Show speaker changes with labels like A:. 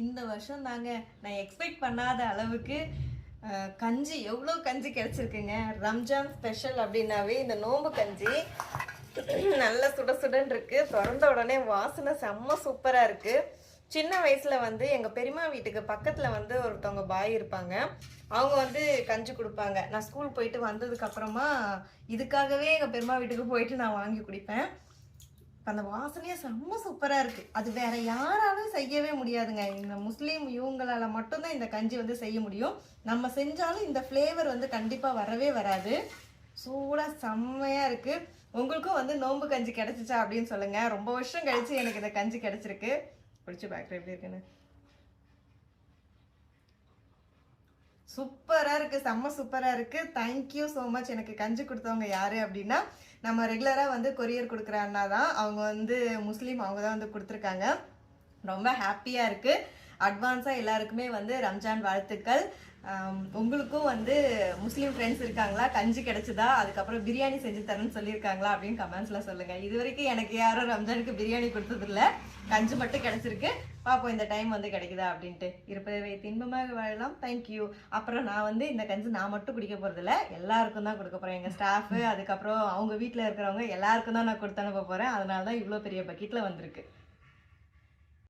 A: இந்த வருஷம் தாங்க நான் எக்ஸ்பெக்ட் பண்ணாத அளவுக்கு கஞ்சி எவ்வளோ கஞ்சி கிடச்சிருக்குங்க. ரம்ஜான் ஸ்பெஷல் அப்படின்னாவே இந்த நோம்பு கஞ்சி நல்ல சுட சுடன்னு இருக்குது. திறந்த உடனே வாசனை செம்ம சூப்பராக இருக்குது. சின்ன வயசில் வந்து எங்கள் பெரியம்மா வீட்டுக்கு பக்கத்தில் வந்து ஒருத்தவங்க பாய் இருப்பாங்க. அவங்க வந்து கஞ்சி கொடுப்பாங்க. நான் ஸ்கூல் போயிட்டு வந்ததுக்கப்புறமா இதுக்காகவே எங்கள் பெரியம்மா வீட்டுக்கு போயிட்டு நான் வாங்கி குடிப்பேன். அந்த வாசனையே செம்ம சூப்பராக இருக்குது. அது வேற யாராலும் செய்யவே முடியாதுங்க. இந்த முஸ்லீம் இவங்களால் மட்டும்தான் இந்த கஞ்சி வந்து செய்ய முடியும். நம்ம செஞ்சாலும் இந்த ஃப்ளேவர் வந்து கண்டிப்பாக வரவே வராது. சூடாக செம்மையாக இருக்குது. உங்களுக்கும் வந்து நோம்பு கஞ்சி கிடச்சிச்சா அப்படின்னு சொல்லுங்கள். ரொம்ப வருஷம் கழித்து எனக்கு இந்த கஞ்சி கிடச்சிருக்கு. பிடிச்சி பார்க்குறேன் எப்படி இருக்குன்னு. சூப்பராக இருக்குது, செம்ம சூப்பராக இருக்குது. Thank you so much. எனக்கு கஞ்சி கொடுத்தவங்க யார் அப்படின்னா நம்ம ரெகுலராக வந்து கொரியர் கொடுக்குற அண்ணா தான். அவங்க வந்து முஸ்லீம், அவங்க தான் வந்து கொடுத்துருக்காங்க. ரொம்ப ஹாப்பியாக இருக்குது. அட்வான்ஸாக எல்லாருக்குமே வந்து ரம்ஜான் வாழ்த்துக்கள். உங்களுக்கும் வந்து முஸ்லீம் ஃப்ரெண்ட்ஸ் இருக்காங்களா? கஞ்சி கிடச்சிதா? அதுக்கப்புறம் பிரியாணி செஞ்சு தரேன்னு சொல்லியிருக்காங்களா அப்படின்னு கமெண்ட்ஸில் சொல்லுங்கள். இது வரைக்கும் எனக்கு யாரும் ரம்ஜானுக்கு பிரியாணி கொடுத்ததில்ல. கஞ்சி மட்டும் கிடச்சிருக்கு. பார்ப்போம் இந்த டைம் வந்து கிடைக்குதா அப்படின்ட்டு. இருப்பதை இன்பமாக வாழலாம். தேங்க்யூ. அப்புறம் நான் வந்து இந்த கஞ்சி நான் மட்டும் குடிக்க போகிறதில்ல, எல்லாருக்கும் தான் கொடுக்க போகிறேன். எங்கள் ஸ்டாஃபு, அதுக்கப்புறம் அவங்க வீட்டில் இருக்கிறவங்க எல்லாருக்கும் தான் நான் கொடுத்து அனுப்ப போகிறேன். அதனால தான் இவ்வளோ பெரிய பக்கெட்டில் வந்திருக்கு.